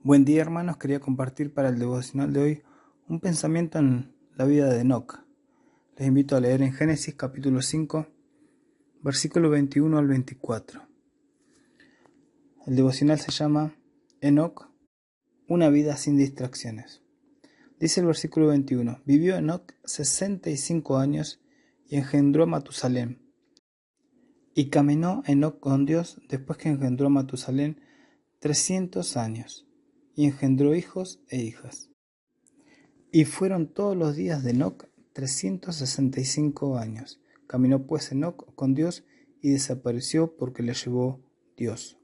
Buen día, hermanos. Quería compartir para el devocional de hoy un pensamiento en la vida de Enoc. Les invito a leer en Génesis capítulo 5, versículo 21 al 24. El devocional se llama Enoc, una vida sin distracciones. Dice el versículo 21: Vivió Enoc 65 años y engendró a Matusalén. Y caminó Enoc con Dios después que engendró a Matusalén 300 años, y engendró hijos e hijas. Y fueron todos los días de Enoc 365 años. Caminó pues Enoc con Dios y desapareció porque le llevó Dios.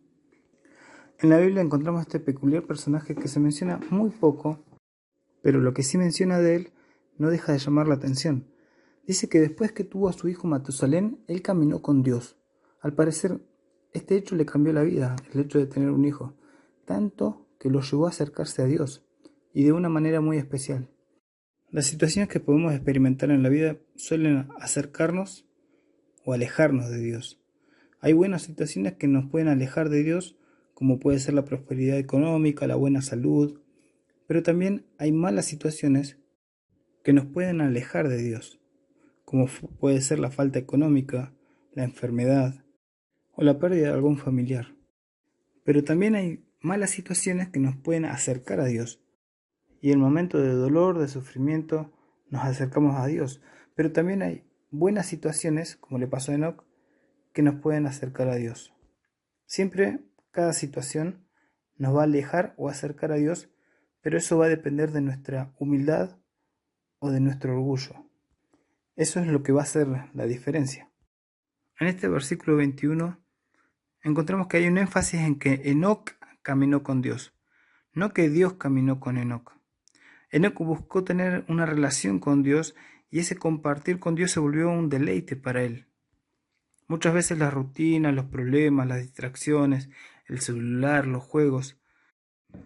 En la Biblia encontramos este peculiar personaje que se menciona muy poco, pero lo que sí menciona de él no deja de llamar la atención. Dice que después que tuvo a su hijo Matusalén, él caminó con Dios. Al parecer, este hecho le cambió la vida, el hecho de tener un hijo, tanto que lo llevó a acercarse a Dios, y de una manera muy especial. Las situaciones que podemos experimentar en la vida suelen acercarnos o alejarnos de Dios. Hay buenas situaciones que nos pueden alejar de Dios, como puede ser la prosperidad económica, la buena salud, pero también hay malas situaciones que nos pueden alejar de Dios, como puede ser la falta económica, la enfermedad o la pérdida de algún familiar. Pero también hay malas situaciones que nos pueden acercar a Dios, y en momentos de dolor, de sufrimiento, nos acercamos a Dios. Pero también hay buenas situaciones, como le pasó a Enoc, que nos pueden acercar a Dios. Siempre, cada situación nos va a alejar o acercar a Dios, pero eso va a depender de nuestra humildad o de nuestro orgullo. Eso es lo que va a hacer la diferencia. En este versículo 21 encontramos que hay un énfasis en que Enoc caminó con Dios, no que Dios caminó con Enoc. Enoc buscó tener una relación con Dios y ese compartir con Dios se volvió un deleite para él. Muchas veces las rutinas, los problemas, las distracciones, el celular, los juegos,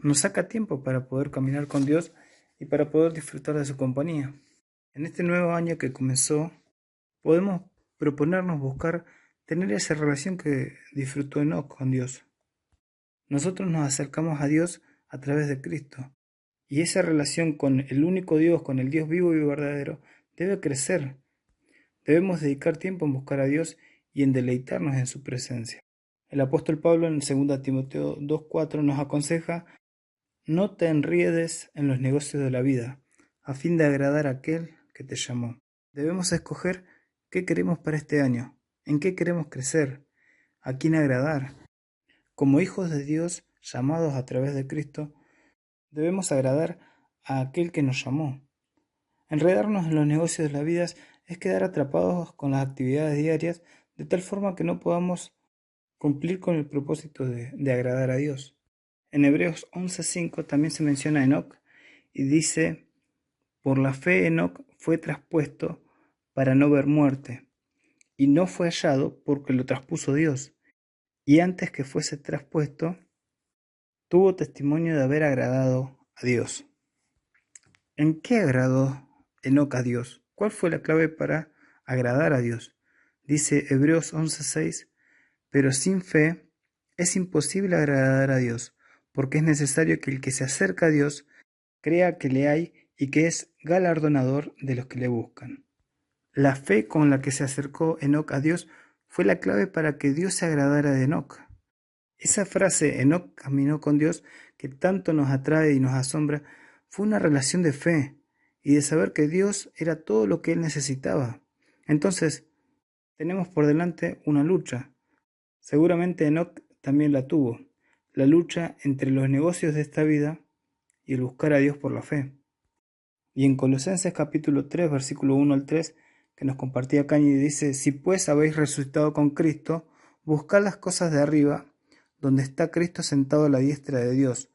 nos saca tiempo para poder caminar con Dios y para poder disfrutar de su compañía. En este nuevo año que comenzó, podemos proponernos buscar tener esa relación que disfrutó Enoc con Dios. Nosotros nos acercamos a Dios a través de Cristo. Y esa relación con el único Dios, con el Dios vivo y verdadero, debe crecer. Debemos dedicar tiempo en buscar a Dios y en deleitarnos en su presencia. El apóstol Pablo en 2 Timoteo 2:4 nos aconseja: no te enriedes en los negocios de la vida, a fin de agradar a aquel que te llamó. Debemos escoger qué queremos para este año, en qué queremos crecer, a quién agradar. Como hijos de Dios, llamados a través de Cristo, debemos agradar a aquel que nos llamó. Enredarnos en los negocios de la vida es quedar atrapados con las actividades diarias de tal forma que no podamos cumplir con el propósito de agradar a Dios. En Hebreos 11:5 también se menciona a Enoc y dice: por la fe Enoc fue traspuesto para no ver muerte, y no fue hallado porque lo traspuso Dios, y antes que fuese traspuesto, tuvo testimonio de haber agradado a Dios. ¿En qué agradó Enoc a Dios? ¿Cuál fue la clave para agradar a Dios? Dice Hebreos 11:6, pero sin fe es imposible agradar a Dios, porque es necesario que el que se acerca a Dios crea que le hay y que es galardonador de los que le buscan. La fe con la que se acercó Enoc a Dios fue la clave para que Dios se agradara de Enoc. Esa frase, Enoc caminó con Dios, que tanto nos atrae y nos asombra, fue una relación de fe y de saber que Dios era todo lo que él necesitaba. Entonces, tenemos por delante una lucha. Seguramente Enoc también la tuvo, la lucha entre los negocios de esta vida y el buscar a Dios por la fe. Y en Colosenses capítulo 3, versículo 1 al 3, que nos compartía Cañi, dice: si pues habéis resucitado con Cristo, buscad las cosas de arriba, donde está Cristo sentado a la diestra de Dios.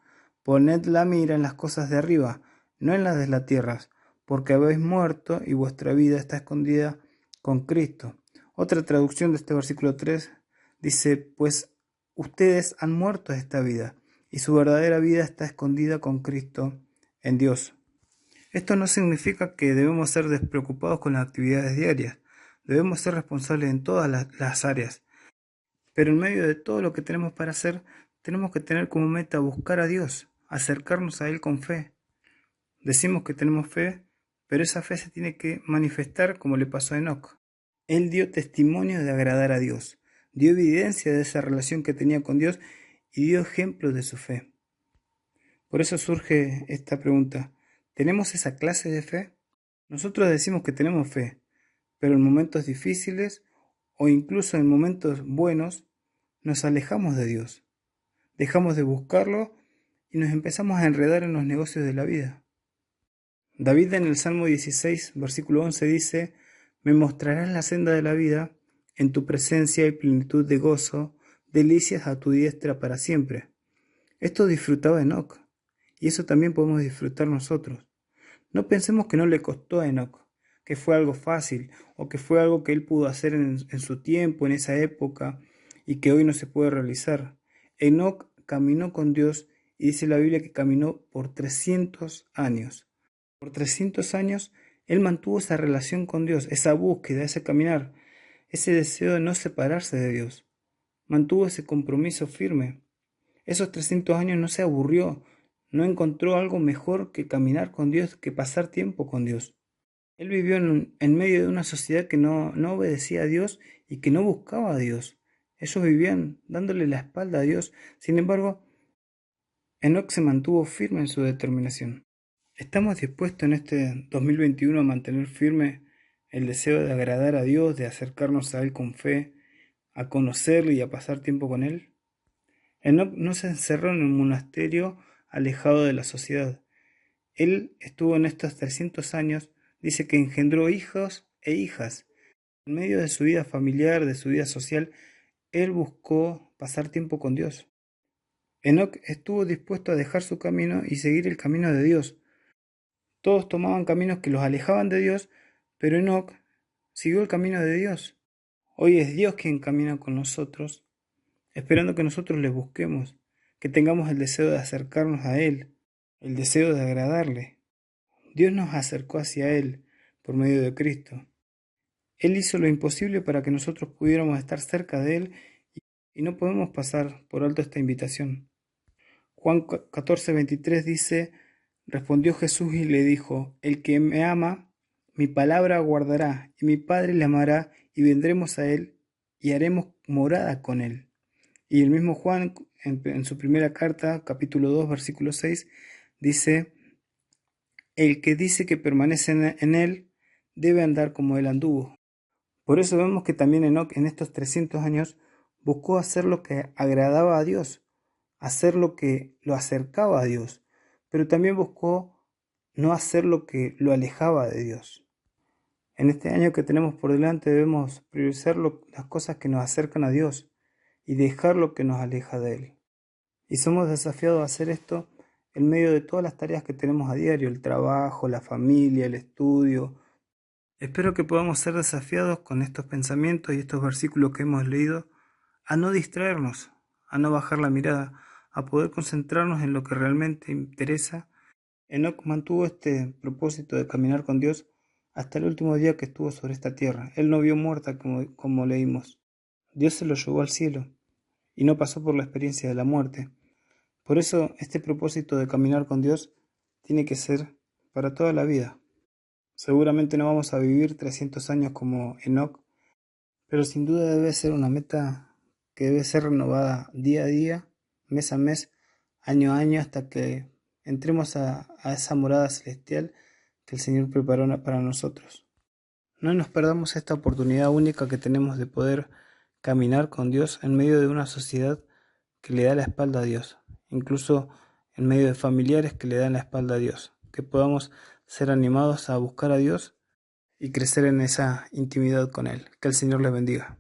Poned la mira en las cosas de arriba, no en las de la tierra, porque habéis muerto y vuestra vida está escondida con Cristo. Otra traducción de este versículo 3 dice: pues ustedes han muerto a esta vida, y su verdadera vida está escondida con Cristo en Dios. Esto no significa que debemos ser despreocupados con las actividades diarias. Debemos ser responsables en todas las áreas. Pero en medio de todo lo que tenemos para hacer, tenemos que tener como meta buscar a Dios acercarnos a Él con fe. Decimos que tenemos fe, pero esa fe se tiene que manifestar como le pasó a Enoc. Él dio testimonio de agradar a Dios, dio evidencia de esa relación que tenía con Dios y dio ejemplos de su fe. Por eso surge esta pregunta: ¿tenemos esa clase de fe? Nosotros decimos que tenemos fe, pero en momentos difíciles o incluso en momentos buenos nos alejamos de Dios, dejamos de buscarlo y nos empezamos a enredar en los negocios de la vida. David en el Salmo 16, versículo 11 dice: Me mostrarás la senda de la vida, en tu presencia hay plenitud de gozo, delicias a tu diestra para siempre. Esto disfrutaba Enoc, y eso también podemos disfrutar nosotros. No pensemos que no le costó a Enoc, que fue algo fácil, o que fue algo que él pudo hacer en su tiempo, en esa época, y que hoy no se puede realizar. Enoc caminó con Dios, y dice la Biblia que caminó por 300 años. Por 300 años él mantuvo esa relación con Dios, esa búsqueda, ese caminar, ese deseo de no separarse de Dios. Mantuvo ese compromiso firme. Esos 300 años no se aburrió, no encontró algo mejor que caminar con Dios, que pasar tiempo con Dios. Él vivió en medio de una sociedad que no obedecía a Dios y que no buscaba a Dios. Ellos vivían dándole la espalda a Dios. Sin embargo, Enoc se mantuvo firme en su determinación. ¿Estamos dispuestos en este 2021 a mantener firme el deseo de agradar a Dios, de acercarnos a Él con fe, a conocerlo y a pasar tiempo con Él? Enoc no se encerró en un monasterio alejado de la sociedad. Él estuvo en estos 300 años, dice que engendró hijos e hijas. En medio de su vida familiar, de su vida social, él buscó pasar tiempo con Dios. Enoc estuvo dispuesto a dejar su camino y seguir el camino de Dios. Todos tomaban caminos que los alejaban de Dios, pero Enoc siguió el camino de Dios. Hoy es Dios quien camina con nosotros, esperando que nosotros le busquemos, que tengamos el deseo de acercarnos a Él, el deseo de agradarle. Dios nos acercó hacia Él por medio de Cristo. Él hizo lo imposible para que nosotros pudiéramos estar cerca de Él y no podemos pasar por alto esta invitación. Juan 14:23 dice: Respondió Jesús y le dijo: El que me ama, mi palabra guardará, y mi Padre le amará, y vendremos a Él y haremos morada con Él. Y el mismo Juan, en su primera carta, capítulo 2, versículo 6, dice: El que dice que permanece en Él, debe andar como Él anduvo. Por eso vemos que también Enoc en estos 300 años buscó hacer lo que agradaba a Dios, hacer lo que lo acercaba a Dios, pero también buscó no hacer lo que lo alejaba de Dios. En este año que tenemos por delante debemos priorizar las cosas que nos acercan a Dios y dejar lo que nos aleja de Él. Y somos desafiados a hacer esto en medio de todas las tareas que tenemos a diario, el trabajo, la familia, el estudio. Espero que podamos ser desafiados con estos pensamientos y estos versículos que hemos leído a no distraernos, a no bajar la mirada, a poder concentrarnos en lo que realmente interesa. Enoc mantuvo este propósito de caminar con Dios hasta el último día que estuvo sobre esta tierra. Él no vio muerta como leímos. Dios se lo llevó al cielo y no pasó por la experiencia de la muerte. Por eso este propósito de caminar con Dios tiene que ser para toda la vida. Seguramente no vamos a vivir 300 años como Enoc, pero sin duda debe ser una meta que debe ser renovada día a día, mes a mes, año a año, hasta que entremos a esa morada celestial que el Señor preparó para nosotros. No nos perdamos esta oportunidad única que tenemos de poder caminar con Dios en medio de una sociedad que le da la espalda a Dios, incluso en medio de familiares que le dan la espalda a Dios, que podamos ser animados a buscar a Dios y crecer en esa intimidad con Él. Que el Señor les bendiga.